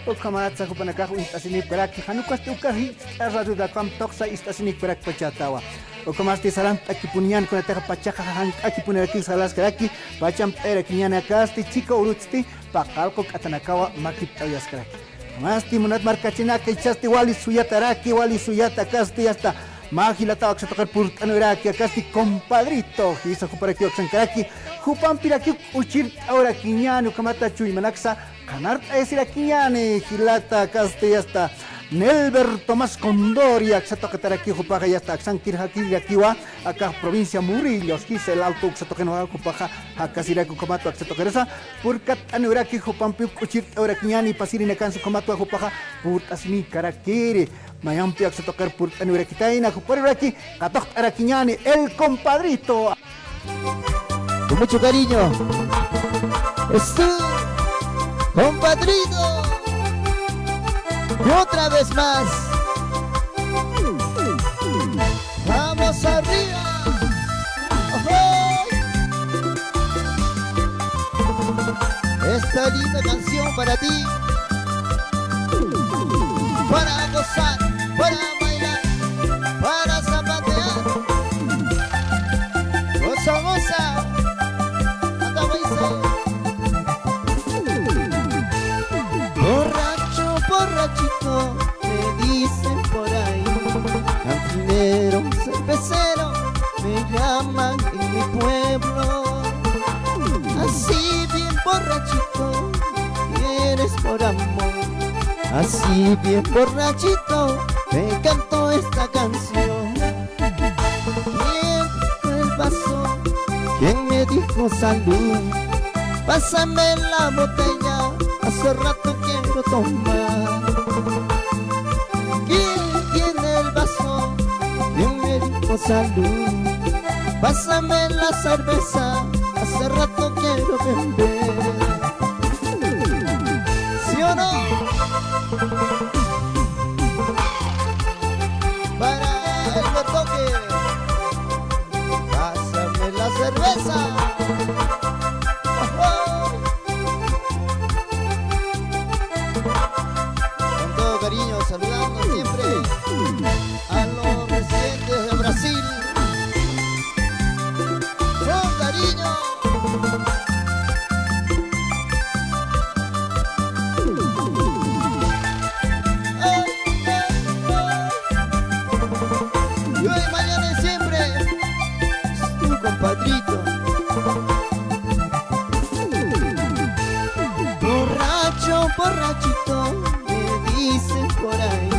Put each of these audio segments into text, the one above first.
Ukamatsa kupanakahu istasini peraki hanukasti ukahi radio da kam toksa istasini perak pachatawa. Ukamasti salam akipunian kuna teka pachaka han akipunaki salas karaki pacham erakinyana kasti chico urutsti pakalko katanakawa makip tayas karaki. Masti munat markachina que chasti wali suyata raki wali suyata kasti hasta Magila tawa sa tocar purtano iraki kasti compadrito hisa kuparaki oksan karaki hupan piraki uchir ahora kiñano kamata chuy manaksa kanart esira kiñane hilata kasti hasta Nelber Tomás Condoria sa tocar taraki hupaga hasta aksan kirhaki yakiwa acá provincia Murillos hisa el alto sa tocar no hupaga hakasiraku kamata sa tocar esa purkat anu iraki hupan pi uchir ahora kiñani pasirina kansu kamata hupaga purtasmi karakiri Mayampi ak sa tocar por anurakitaina kuparuraki katok arakiñani el compadrito. Con mucho cariño. Es tu compadrito. Y otra vez más. Vamos arriba. Esta linda canción para ti. Para gozar, para bailar, para zapatear. Goza, goza, anda borracho, borrachito, me dicen por ahí. Cantinero, cervecero, me llaman en mi pueblo. Así bien borrachito, vienes por amor. Así bien borrachito, me canto esta canción. ¿Quién fue el vaso? ¿Quién me dijo salud? Pásame la botella, hace rato quiero tomar. ¿Quién tiene el vaso? ¿Quién me dijo salud? Pásame la cerveza, hace rato quiero beber. ¿Sí o no? Para el que toque, pásame la cerveza. Con todo cariño, saludando siempre a los residentes de Brasil. Con cariño. Compadrito, borracho, borrachito, me dicen por ahí.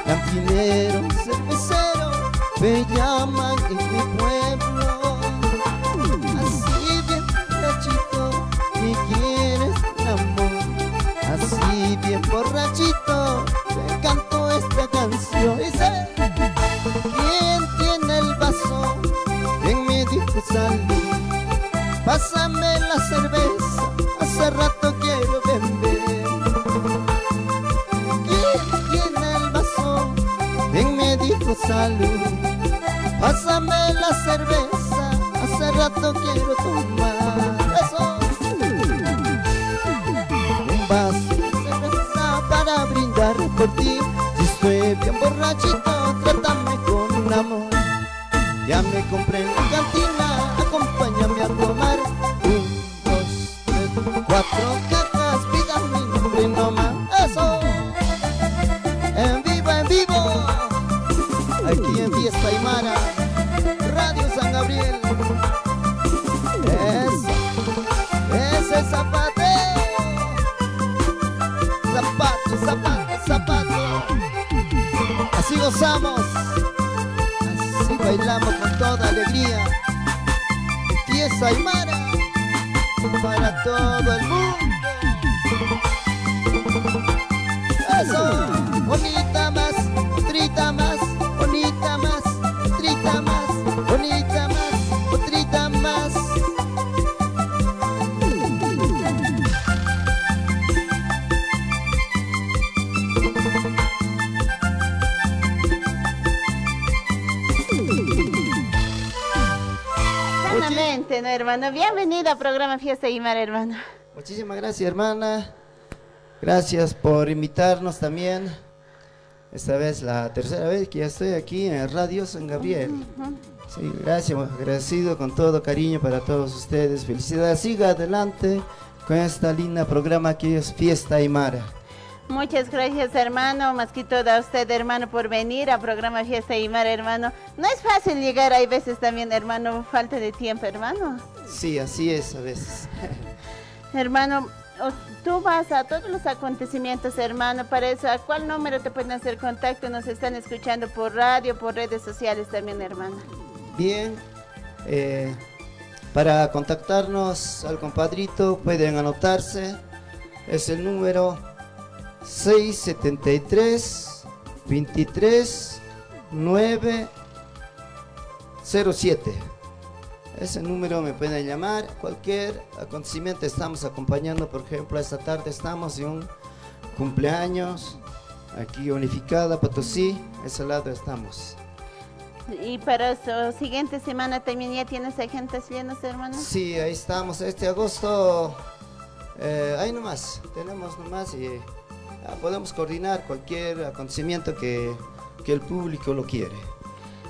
Cantinero, cervecero, me llaman en mi pueblo. Así bien borrachito, me quieres el amor. Así bien borrachito, te canto esta canción. Dice, ¿quién tiene el vaso? ¿Quién me dijo salud? Pásame la cerveza, hace rato quiero beber. ¿Quién tiene el vaso? ¿Quién me dijo salud? Pásame la cerveza, hace rato quiero tomar. Eso. Un vaso de cerveza para brindar por ti. Si estoy bien borrachito, trátame con amor. Ya me compré en la cantina, acompáñame a tomar 1, 2, 3, 4 cajas, pida mi nombre nomás. Eso, en vivo, aquí en Fiesta Aymara, Radio San Gabriel. Eso, ese zapateo, zapato, zapato, zapato. Así gozamos. Bailamos con toda alegría. Fiesta Aymara para todo el mundo. Eso, bonita más, otrita más, bonita más, otrita más, bonita más, otrita más. No, hermano, bienvenido al programa Fiesta Aymara, hermano. Muchísimas gracias, hermana. Gracias por invitarnos también. Esta vez la tercera vez que ya estoy aquí en Radio San Gabriel. Sí, gracias, agradecido con todo cariño para todos ustedes. Felicidades, siga adelante con esta linda programa que es Fiesta Aymara. Muchas gracias, hermano, más que todo a usted, hermano, por venir al programa Fiesta Aymara, hermano. No es fácil llegar, hay veces también, hermano, falta de tiempo, hermano. Sí, así es a veces. Hermano, tú vas a todos los acontecimientos, hermano, para eso, ¿a cuál número te pueden hacer contacto? Nos están escuchando por radio, por redes sociales también, hermano. Bien, para contactarnos al compadrito pueden anotarse, es el número 673 23 907. Ese número me pueden llamar. Cualquier acontecimiento estamos acompañando. Por ejemplo, esta tarde estamos en un cumpleaños aquí Unificada Potosí. Ese lado estamos. Y para su siguiente semana también ya tienes agentes llenos, hermano. Sí, ahí estamos. Este agosto ahí nomás, tenemos nomás y podemos coordinar cualquier acontecimiento que el público lo quiere.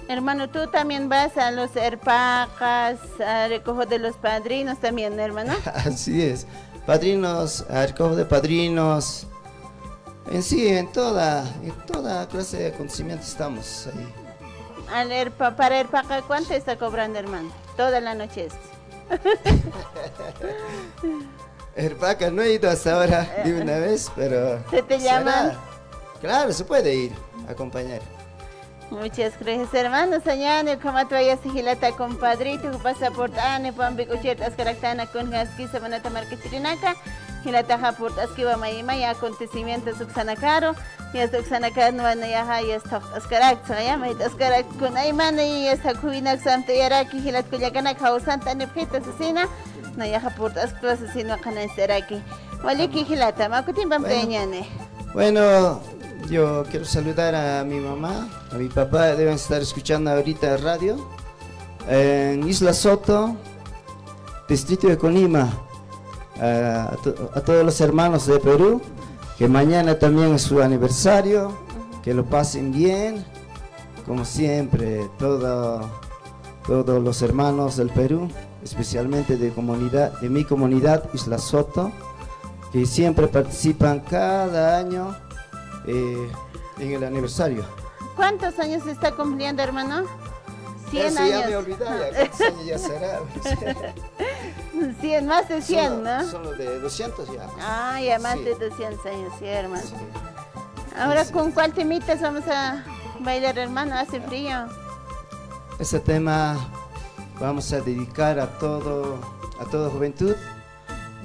Hermano, tú también vas a los herpacas, a recojo de los padrinos también, hermano. Así es, padrinos, recojo de padrinos, en sí, en toda clase de acontecimientos estamos ahí. Para herpaca, ¿cuánto está cobrando, hermano? Toda la noche es. Herpaca no he ido hasta ahora de una vez, pero... ¿Se te llaman? Claro, se puede ir a acompañar. Muchas gracias, hermano. Soñane, como tú hayas sigilata, compadrito, pasaporte, ane, pambi, cuchiertas, caractana, con haski, sabanata, marquetirinaca, hilata, japort, askiva, maima, y acontecimientos, subsanacaro, y hasta subsanacaro, no van a yaja, y hasta ascarak, sayama, y ascarak, con aymana, y hasta cubinak, santa yaraki, hilat, kuyakana, santa, nepita, asesina, no yaja, por asclo, asesino, cana, esteraki. Waliki, hilata, macutin, pampeñane. Bueno, yo quiero saludar a mi mamá, a mi papá, deben estar escuchando ahorita radio, en Isla Soto, distrito de Colima, a todos los hermanos de Perú, que mañana también es su aniversario, que lo pasen bien, como siempre, todos los hermanos del Perú, especialmente de mi comunidad Isla Soto, que siempre participan cada año en el aniversario. ¿Cuántos años está cumpliendo, hermano? 100 Eso años. ya me olvidé, ¿cuántos años ya será? 100, más de 100, ¿no? Solo de 200 ya. Ah, ya más Sí. de 200 años, sí, hermano. Sí. Ahora, Sí. ¿con cuál temitas vamos a bailar, hermano? Hace frío. Este tema vamos a dedicar a toda juventud.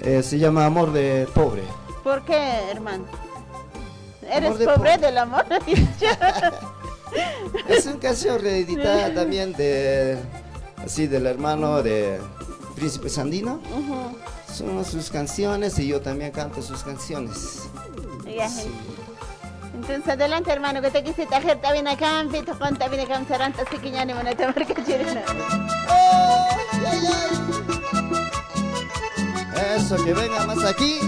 Se llama Amor de Pobre. ¿Por qué, hermano? ¿Eres Amor de pobre pobre. del amor? Es una canción reeditada también del hermano de Príncipe Sandino. Son sus canciones y yo también canto sus canciones. Ya, Sí. entonces, adelante, hermano, que te quisiste hacer también acá, pito, con también acá, saranta, así que ya ni me te marca chirena. ¡Ay, ay, ay! Eso, que venga más aquí.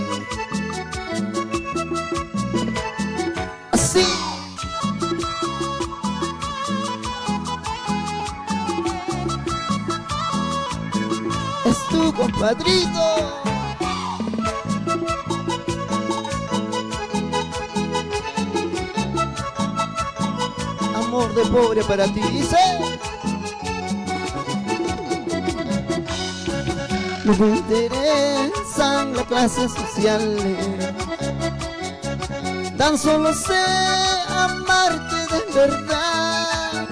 Así. Es tu compadrito. Amor de pobre para ti, dice. No me interesan las clases sociales, tan solo sé amarte de verdad.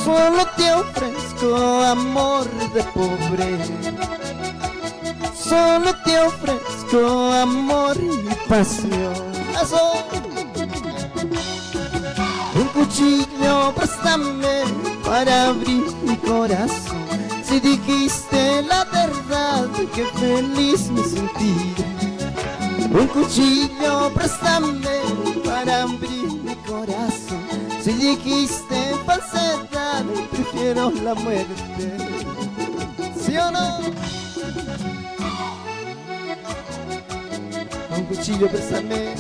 Solo te ofrezco amor de pobre, solo te ofrezco amor y pasión. Eso. Un cuchillo préstame para abrir mi corazón. Si dijiste la verdad, que feliz me sentí. Un cuchillo préstame para abrir mi corazón. Si dijiste falsedad, prefiero la muerte. ¿Sí o no? Un cuchillo, préstame.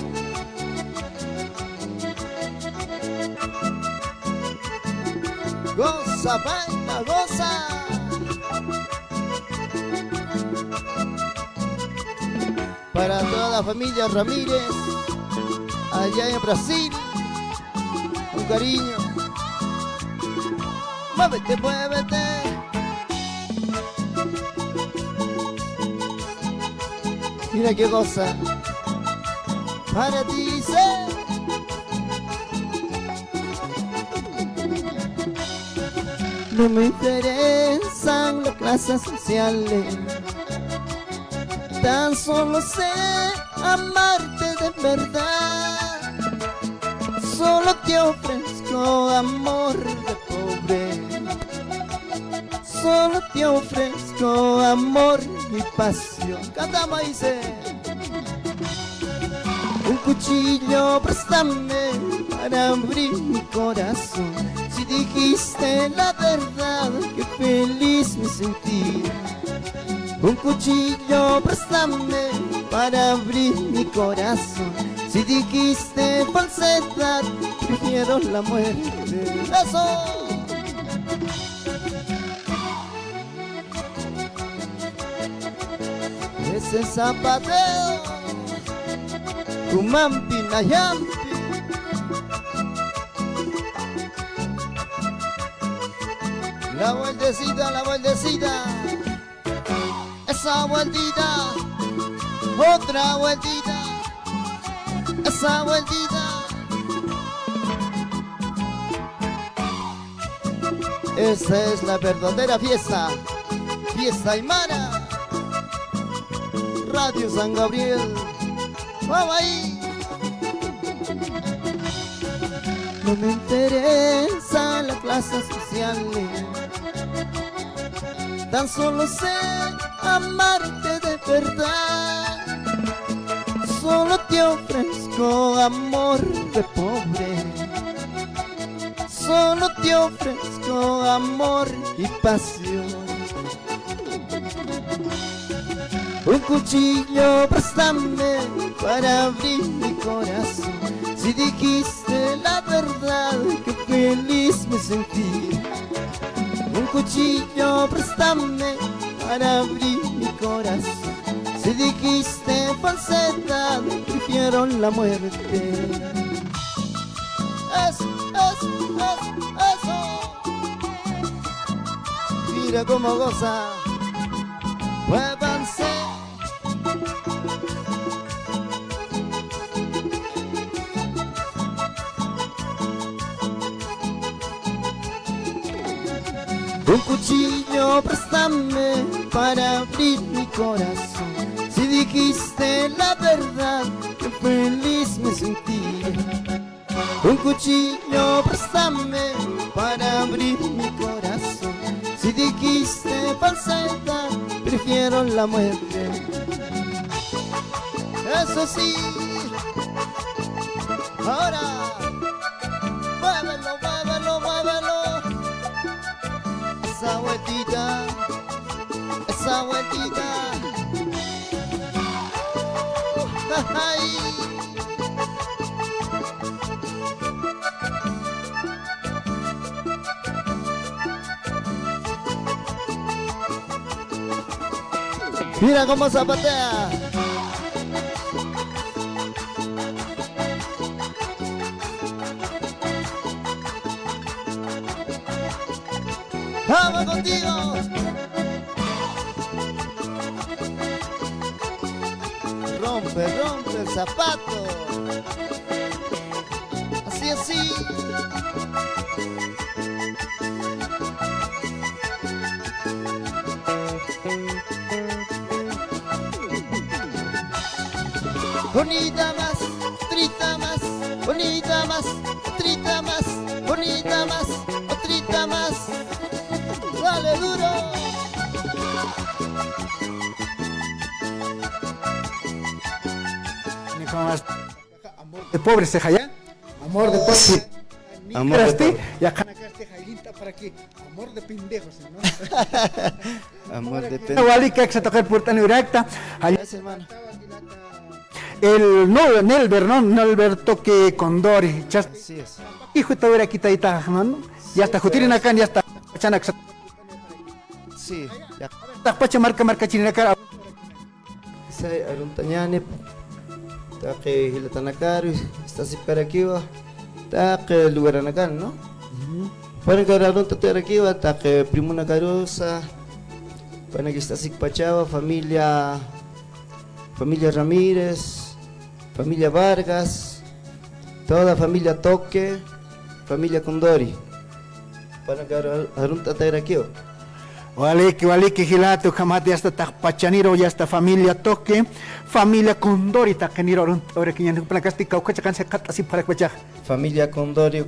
Goza, baila, goza. Para toda la familia Ramírez, allá en Brasil, un cariño. Muévete, muévete. Mira qué cosa. Para ti, sé. No me interesan las clases sociales, tan solo sé amarte de verdad. Solo te ofrezco amor de pobre, solo te ofrezco amor y pasión. Cantamos, dice. Un cuchillo, préstame para abrir mi corazón. Si dijiste la verdad, qué feliz me sentí. Un cuchillo, préstame para abrir mi corazón. Si dijiste falsedad, prefiero la muerte. ¡Eso! Ese zapateo, Kumampi, Nayampi. La vueltecita, la vueltecita. Esa vueltita, otra vueltita, esa vueltita. Esa es la verdadera fiesta, fiesta aymara. Radio San Gabriel, vamos ahí. No me interesa la clase social, tan solo sé amarte de verdad. Solo te ofrezco amor de pobre, solo te ofrezco amor y pasión. Un cuchillo, préstame para abrir mi corazón. Si dijiste la verdad, qué feliz me sentí. Un cuchillo, préstame para abrir mi corazón. Si dijiste falsedad, prefiero la muerte. Eso. Mira cómo goza. Muévanse. Un cuchillo, préstame para abrir mi corazón. Si dijiste la verdad, qué feliz me sentí. Un cuchillo, préstame para abrir mi corazón. Si dijiste falsedad, prefiero la muerte. Eso sí. Ahora, muévelo, muévelo, muévelo. Esa vueltita, esa vueltita. Ay. Mira cómo zapatea. ¡Vamos contigo! Rompe, rompe el zapato. Así, así. Bonita más, trita más, bonita más, trita más, bonita más, otrita más. Dale duro. Amor de pobre se jaya. Amor de pobre. Amor de pobre. Ya canacarte jailita para que amor de pendejos, ¿no? Amor de pendejos. Wali que se toca el portán directa. Gracias, hermano. el no, Nelber, ¿no? Nelber Toque Condori. Así es. Hijo de ver aquí está, ¿no? Ya está, Jutirin acá, ya está. Chanak, Sí, ya. está pacha marca chinacá. Say aruntañane. Taque hilatanakaru, está si para aquí va. Taque lugaranakan, ¿no? Para que arunta aquí va, taque primuna carosa. Para que está si pachava, familia Ramírez, familia Vargas, toda familia Toque, familia Condori. Para que arunta aquí va. Waliki Gilato, Kamati hasta Pachaniro y hasta familia Toque, familia Condori, Takeniro, ahora que ya no para castica o cachacan se cata así para cuachar. Familia Condori,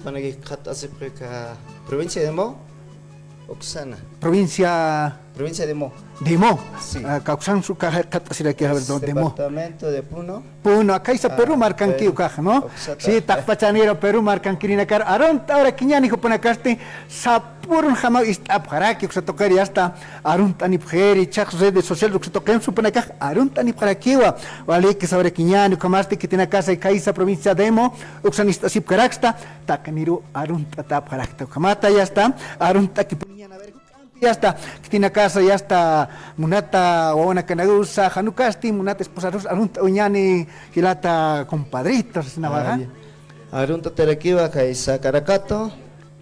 para que cata se preca provincia de Mo, Oxana. Provincia Provincia de Mo. de Mo, Sí. Cauxan su caja cata así aquí a ver dónde Mo. Departamento de Puno. Puno, acá está Perú marcan Perú. que caja, ¿no? Oxata. Sí, Pachaniro, Perú marcan Kirina Car, Aron, ahora que ya ni pone caste, Sapurun jamás está para que se tocar ya está, Aron tani pjeri, chak redes sociales que se toquen su pone caja, Aron tani para aquí va, vale que sabe que ya ni comaste que tiene casa y caísa provincia de Mo, Oxanista Sip Caraxta, Tacaniro, Aron tata para que Kamata ya está, Aron taki ponían a ver. Ya está, que tiene casa, ya está, Munata, Oona Canagusa, Hanukasti, Munata esposa, Arunta Uñani, Gilata, compadritos, Navaja. Arunta Terequiva, Caisa Caracato,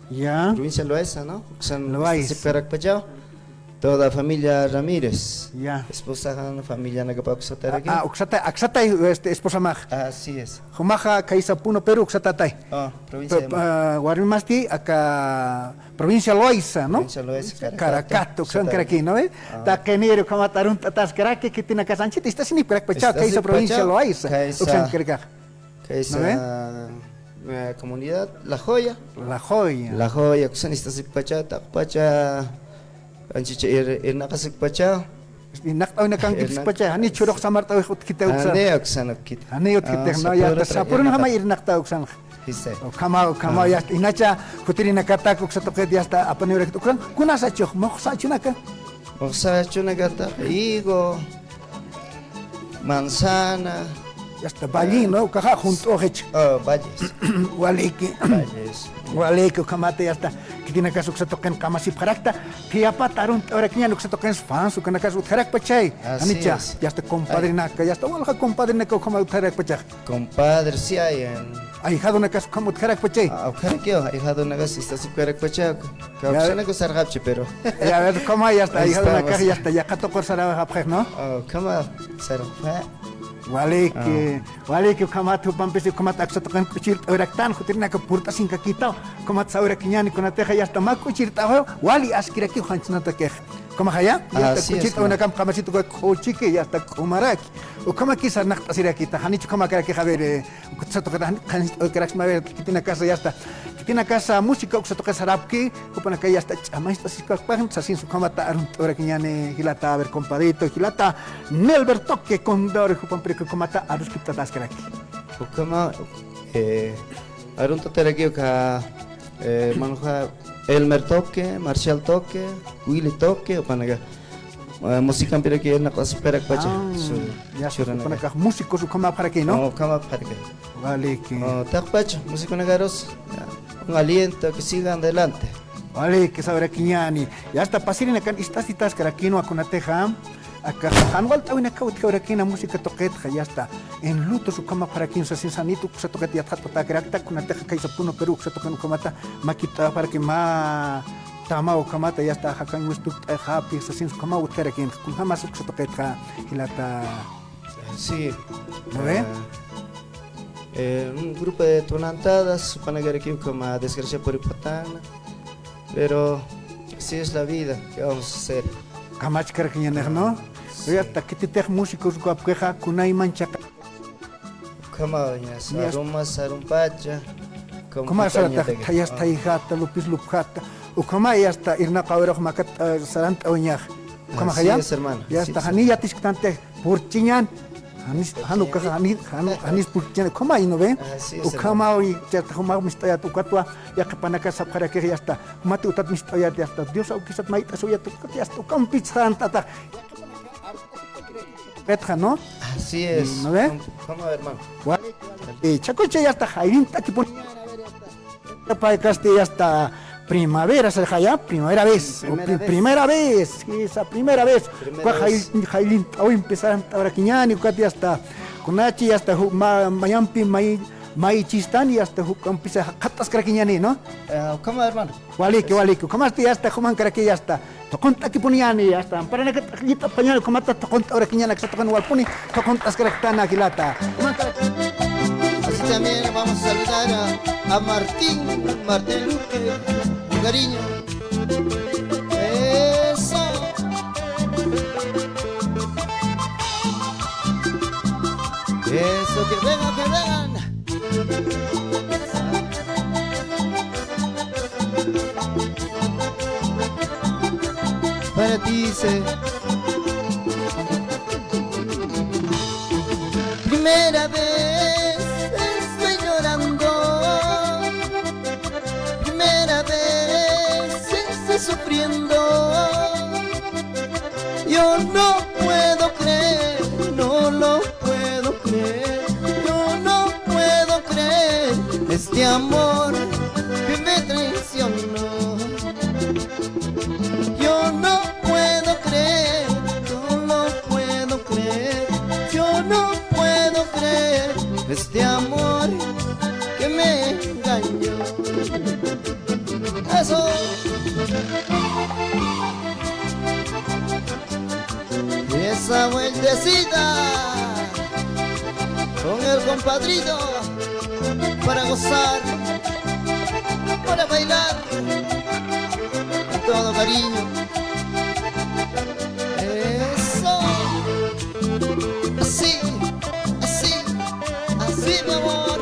Ya, provincia Loaiza, ¿no? San Loaiza. Pachao. Toda familia Ramírez. ya. Esposa familia Nagapaxo Terequiva. Axata, esposa Maj. Así es. Jumaja, Caisa Puno, Perú, Xatatay. Provincia de Mo. Guarimasti, acá, provincia Loaiza, ¿no? Provincia Loaiza, Caracato, que son aquí, ¿no? Taquenero, como Tarunta Tascaraque, que tiene casa anchita, está sin Pachao, Caisa provincia Loaiza. Caisa comunidad La Joya. La Joya. La Joya, Kusan está si Pachao, Pacha. Anchicha Nakasik Pachao. Naktaw na kang Pachao, hani churok sa martaw kita uksan. Ane Oksan Kit. Hani ut kita no ya sapurun hama naktaw uksan. Hisse. Kama ya inacha kutiri nakata uksa toket ya sta apa ni urek uksan kuna sa chok mo sa chunaka. Oksa Chunagata, higo, manzana. Ya sta balin no kaha junto hech. Valles. Waliki. Valles. Waliki kamate ya sta kitina kasuk sa token kama si parakta. Piapa tarun oreknya nuk sa token fans ukana kasuk tarak pachai. Así Anicha es. ya sta compadre naka ya sta walha compadre naka kama tarak pachai. Compadre, si hay en. Ahijado na kasuk kama tarak pachai. Aucarquio, hijado Nagas, está si Pachao. Causana que Sargapche, pero. Ya ver cómo ya está, Ahí hija de una estamos. caja ya está, ya cato por Sara Japre, ¿no? Cama, Sarfa. Wale que kama tu pampes kama taksa tokan kuchir oraktan kutirna ka purta sin kakita kama tsaura kinyani kuna teja ya está ma kuchir ta wali askira ki khanchna ta ke kama haya ya está Así es, kuchir una kam kama situ ko kochike ya está kumaraki o kama ki sarnak tasira kita hanichu kama kara ke javer kutsa tokan kanokrax ma ver kitina casa ya está kitina casa música uksa tokan sarapki kupana ka ya está chama esta si ka pan sasin su kama ta arun ora kinyane hilata ver compadito hilata Nelber Toque Condor kupan que comata a los que tratas que aquí. Cama, Arunta Terequio, Manuja Elmer Toque, Marshall Toque, Willy Toque, o Panaga. Música en Perequio, en la clase Perec Pacha. Ya se supone que músicos como para aquí, ¿no? No, Cama Perec. Vale que. Tac Pacha, música Nagaros. Un aliento que sigan adelante. Vale que saber aquí ñani. Ya está pasando acá estas citas que aquí no a Conateja. Acá Hanwal tawin acá ahora aquí na música toquet ya está. En luto su cama para quien se sanito se toquet ya ta creacta Conateja que puno Perú se tocan comata maquita para que ma tama o kamata ya está hakan westuk happy se sin cama utera aquí con jamás se toquet hilata. Sí. ¿No ve? Un grupo de tonantadas, Panagariki como desgracia por Ipatana, pero así es la vida, ¿qué vamos a hacer? Kamach karakinya no? Ya está que te te músicos guapqueja kunai manchaca. Como Saruma, Sarumpacha, Como ya está hijata lupis lupjata. O como ya está irna kawero makat sarant oñaj. Como Así ya? es, hermano. Ya está hani ya tiskante purchiñan. Hanuka hanis purchiñan. Como ahí no ven? Así es, O como hoy ya está como mistaya tu katwa ya que panaka sapara que ya está. Mate utat mistaya ya está. Dios au kisat maita suya tu ya está. Como pizza tata. Petja, ¿no? Así es. ¿No ve? ¿Cómo, hermano? Chacoche ya está jairinta que ponía para Castilla hasta primavera, se ya primavera vez, primera vez, sí, esa primera vez. Jairin, hoy empezaron ahora quiñani, hasta con Nachi hasta mayampi mai chistani hasta empieza katas craquiñani, ¿no? ¿Cómo, hermano? Waliki, ¿cómo hasta juman craquilla hasta toconta que poníani hasta para que quita pañal como hasta toconta ahora quiñana que se tocan walpuni tocontas craquitana aquilata. Así también vamos a saludar a Martín Luque, con cariño. Eso. Eso, que vengan, que vengan. Para ti dice. Primera vez estoy llorando, primera vez estoy sufriendo. Yo no puedo creer, no lo puedo creer, yo no puedo creer este amor que me traicionó. Yo no puedo creer, no lo puedo creer, yo no puedo creer este amor que me engañó. Eso. Y esa vueltecita con el compadrito para gozar, para bailar con todo cariño. Eso. Así, así, así, mi amor.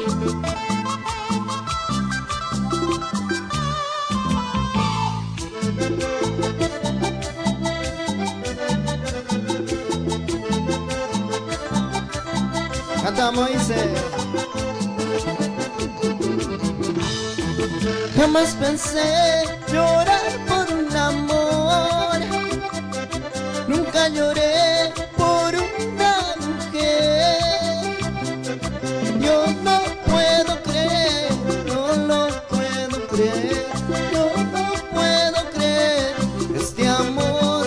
Cantamos y dice: jamás pensé llorar por un amor, nunca lloré por una mujer. Yo no puedo creer, no lo puedo creer, yo no puedo creer este amor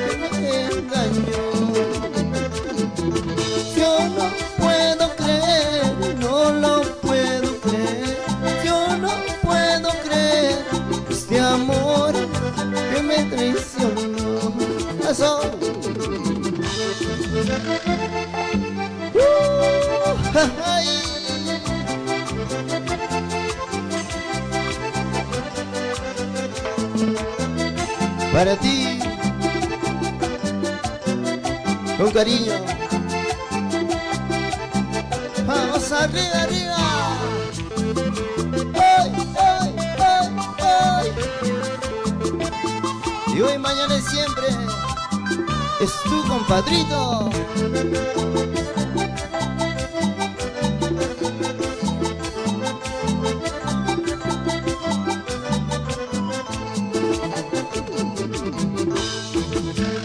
que me engañó. Yo no puedo creer, no lo puedo creer, yo no puedo creer este amor que me traicionó. Eso. Ay. Para ti, con cariño. Vamos arriba, arriba. Ay, ay, ay, ay. Y hoy, mañana y siempre es tu compadrito.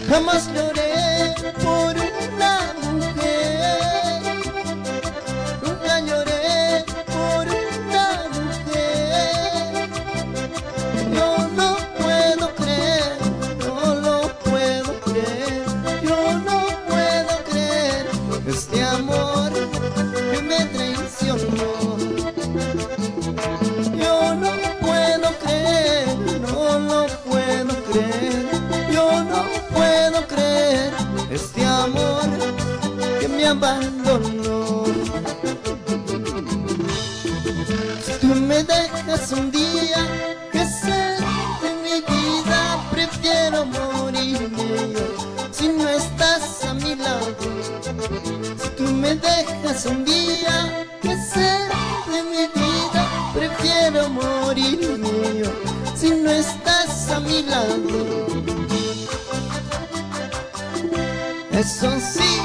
Jamás lloré por una mujer, nunca lloré por una mujer. Yo no puedo creer, no lo puedo creer, yo no puedo creer este amor que me traicionó. Yo no puedo creer, no lo puedo creer, yo no puedo creer este amor que me abandonó. Si tú me dejas un día, que sea de mi vida, prefiero morirme yo si no estás a mi lado. Si tú me dejas un día, que sea de mi vida, prefiero morirme yo si no estás a mi lado. Eso sí,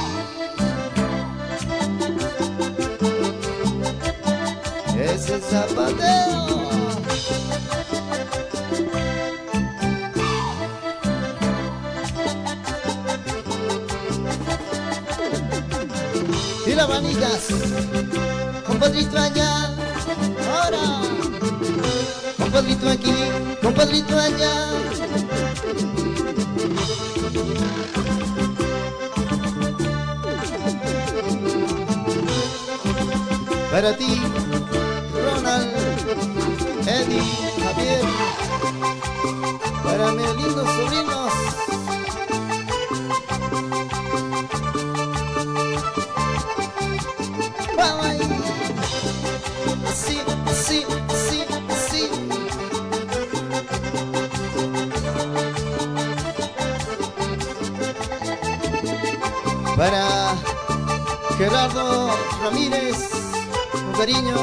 ese zapateo. vueltitas, compadrito allá, ahora, compadrito aquí, compadrito allá. Para ti, Ronald, Eddie, Javier, para mis lindos sobrinos. Vamos ahí. Sí, sí, sí, sí. Para Gerardo Ramírez, con cariño.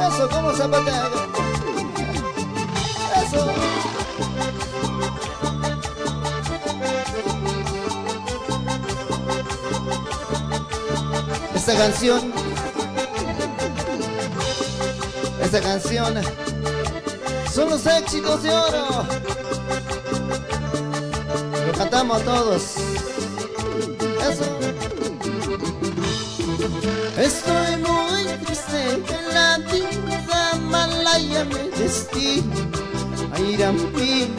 Eso, como zapatea. Eso. Esta canción son los éxitos de oro. Lo cantamos todos. Eso. Estoy muy triste que la vida malaya me destino a ir a mí.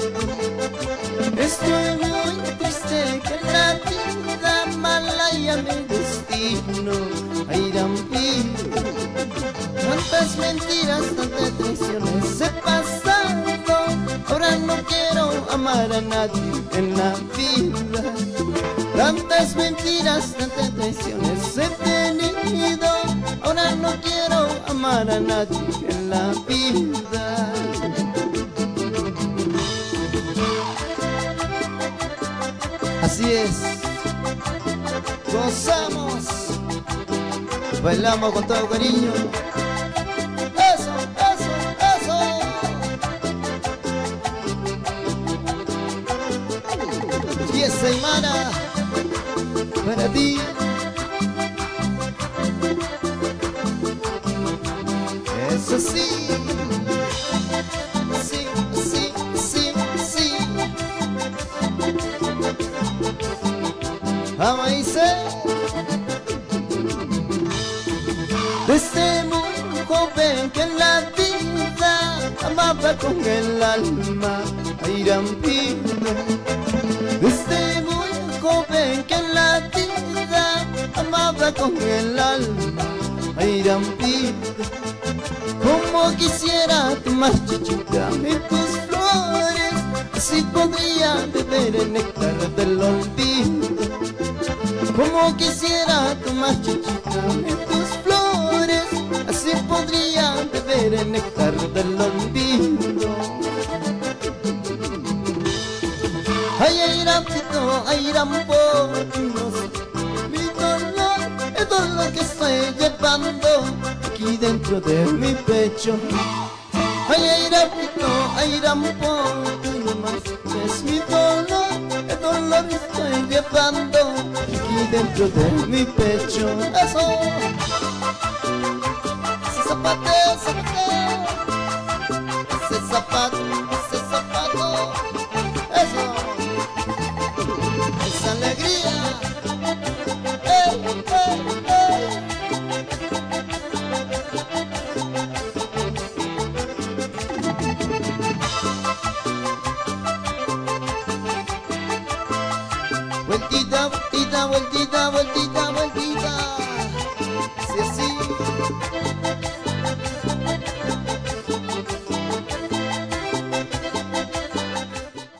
Estoy muy triste que la vida malaya me destino a ir a mí. Tantas mentiras, tantas traiciones he pasado, ahora no quiero amar a nadie en la vida. Tantas mentiras, tantas traiciones he tenido, ahora no quiero amar a nadie en la vida. Así es, gozamos, bailamos con todo cariño. Eso, eso, eso. Fiesta Aymara, para ti. Eso sí, sí, sí, sí, sí. Vamos a irse. Desde muy joven que en la vida amaba con el alma a Irampina. Desde muy joven que en la vida amaba con el alma a Irampina. Como quisiera tomar chichita de tus flores, así podría beber el néctar del olvido. Como quisiera tomar chichita de tus flores, así podría beber el néctar del olvido. Ay, Airampito, Airampo, mi dolor, el dolor que estoy llevando aquí dentro de mi pecho. Ay, Airampito, Airampo, tú nomás es mi dolor, el dolor que estoy llevando aquí dentro de mi pecho. Eso. Ese zapateo, zapateo. Ese zapato, ese zapato. Eso. Esa alegría. Ey, ey, ey. Vueltita, vueltita, vueltita, vueltita.